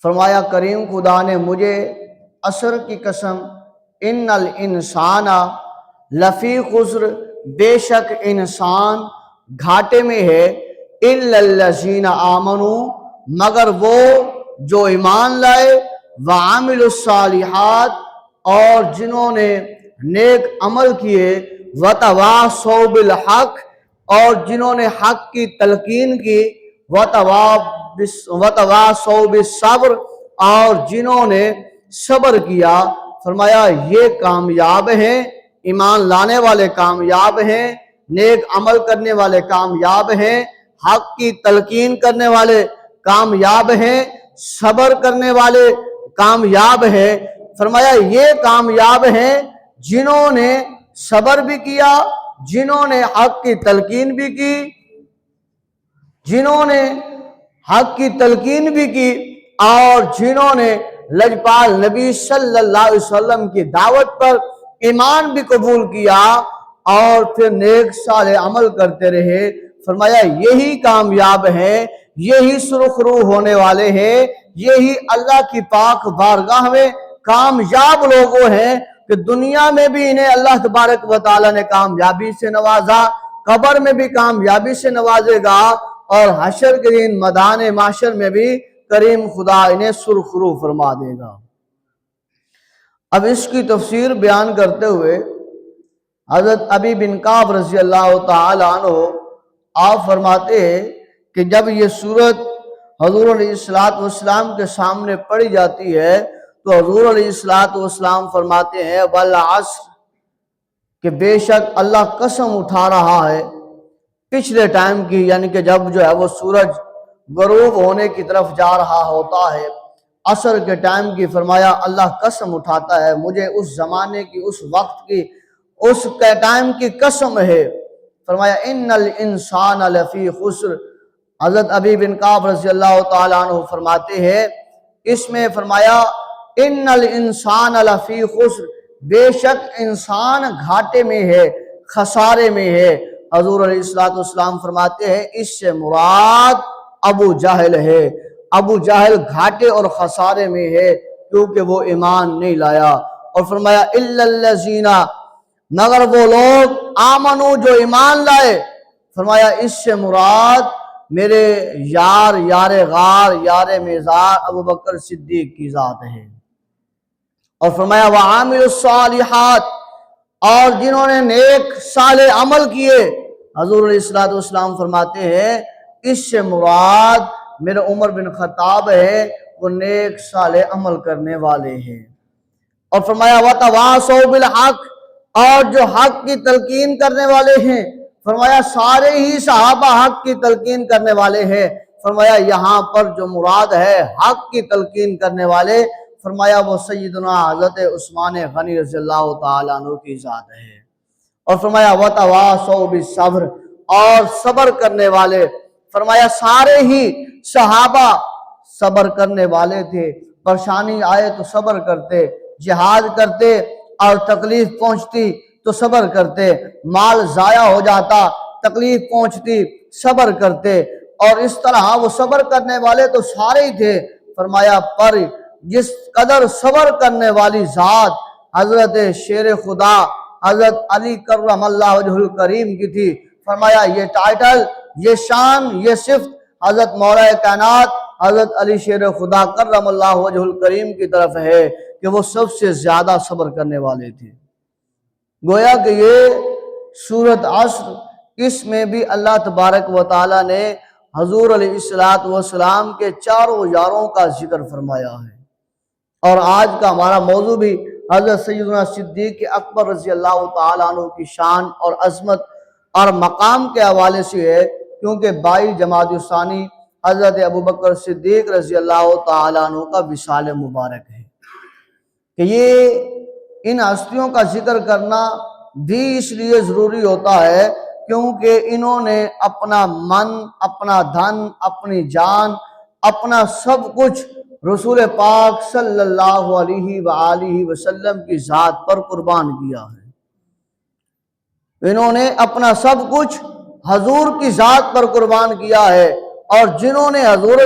فرمایا کریم خدا نے مجھے عصر کی قسم ان الانسان لفی خسر، بے شک انسان گھاٹے میں ہے، الا الذین آمنوا، مگر وہ جو ایمان لائے، وعملوا الصالحات، اور جنہوں نے نیک عمل کیے، وتواصوا بالحق، اور جنہوں نے حق کی تلقین کی، وتواصوا بالصبر، اور جنہوں نے صبر کیا۔ فرمایا یہ کامیاب ہیں، ایمان لانے والے کامیاب ہیں، نیک عمل کرنے والے کامیاب ہیں، حق کی تلقین کرنے والے کامیاب ہیں، صبر کرنے والے کامیاب ہیں۔ فرمایا یہ کامیاب ہیں جنہوں نے صبر بھی کیا، جنہوں نے حق کی تلقین بھی کی، اور جنہوں نے لجپال نبی صلی اللہ علیہ وسلم کی دعوت پر ایمان بھی قبول کیا اور پھر نیک صالح عمل کرتے رہے۔ فرمایا یہی کامیاب ہیں، یہی سرخرو ہونے والے ہیں، یہی اللہ کی پاک بارگاہ میں کامیاب لوگوں ہیں کہ دنیا میں بھی انہیں اللہ تبارک و تعالی نے کامیابی سے نوازا، قبر میں بھی کامیابی سے نوازے گا، اور حشر کے دن میدان محشر میں بھی کریم خدا انہیں سرخرو فرما دے گا۔ اب اس کی تفسیر بیان کرتے ہوئے حضرت ابی بن کعب رضی اللہ تعالی عنہ آپ فرماتے ہیں کہ جب یہ سورت حضور علیہ السلام کے سامنے پڑھی جاتی ہے تو حضور علیہ السلام فرماتے ہیں والعصر، کہ بے شک اللہ قسم اٹھا رہا ہے پچھلے ٹائم کی، یعنی کہ جب جو ہے وہ سورج غروب ہونے کی طرف جا رہا ہوتا ہے، عصر کے ٹائم کی، فرمایا اللہ قسم اٹھاتا ہے، مجھے اس زمانے کی، اس وقت کی، اس کے ٹائم کی قسم ہے۔ فرمایا ان الانسان لفی خسر۔ حضرت ابی بن کعب رضی اللہ تعالیٰ عنہ فرماتے ہیں اس میں فرمایا ان الانسان لفی خسر، بے شک انسان گھاٹے میں ہے، خسارے میں ہے۔ حضور علیہ السلام فرماتے ہیں اس سے مراد ابو جہل ہے، ابو جہل گھاٹے اور خسارے میں ہے کیونکہ وہ ایمان نہیں لایا۔ اور فرمایا الا الذین، مگر وہ لوگ آمنو جو ایمان لائے، فرمایا اس سے مراد میرے یار غار، یار میزار ابو بکر صدیق کی ذات ہے۔ اور فرمایا وعاملوا الصالحات، اور جنہوں نے نیک صالح عمل کیے، حضور علیہ السلام فرماتے ہیں اس سے مراد میرے عمر بن خطاب ہے، وہ نیک صالح عمل کرنے والے ہیں۔ اور فرمایا وتواصوا بالحق، اور جو حق کی تلقین کرنے والے ہیں، فرمایا سارے ہی صحابہ حق کی تلقین کرنے والے ہیں۔ فرمایا یہاں پر جو مراد ہے حق کی تلقین کرنے والے، فرمایا وہ سیدنا حضرت عثمان غنی رضی اللہ تعالیٰ عنہ کی ذات ہے۔ اور فرمایا وتواصوا بالصبر، اور صبر کرنے والے، فرمایا سارے ہی صحابہ صبر کرنے والے تھے، پریشانی آئے تو صبر کرتے، جہاد کرتے اور تکلیف پہنچتی تو صبر کرتے، مال ضائع ہو جاتا، تکلیف پہنچتی، صبر کرتے، اور اس طرح وہ صبر کرنے والے تو سارے ہی تھے۔ فرمایا پر جس قدر صبر کرنے والی ذات حضرت شیر خدا حضرت علی کرم اللہ وجہ الکریم کی تھی، فرمایا یہ ٹائٹل، یہ شان، یہ صفت حضرت مولا کائنات حضرت علی شیر خدا کرم اللہ وجہ الکریم کی طرف ہے کہ وہ سب سے زیادہ صبر کرنے والے تھے۔ گویا کہ یہ سورت عصر، اس میں بھی اللہ تبارک و تعالی نے حضور علیہ السلام کے چاروں یاروں کا ذکر فرمایا ہے۔ اور آج کا ہمارا موضوع بھی حضرت سیدنا صدیق اکبر رضی اللہ تعالیٰ عنہ کی شان اور عظمت اور مقام کے حوالے سے ہے، کیونکہ 22 جمادی الثانی حضرت ابوبکر صدیق رضی اللہ تعالیٰ عنہ کا وصال مبارک ہے کہ یہ ان ہستیوں کا ذکر کرنا بھی اس لیے ضروری ہوتا ہے کیونکہ انہوں نے اپنا من، اپنا دھن، اپنی جان، اپنا سب کچھ رسول پاک صلی اللہ علیہ وآلہ وسلم کی ذات پر قربان کیا ہے۔ انہوں نے اپنا سب کچھ حضور کی ذات پر قربان کیا ہے، اور جنہوں نے حضور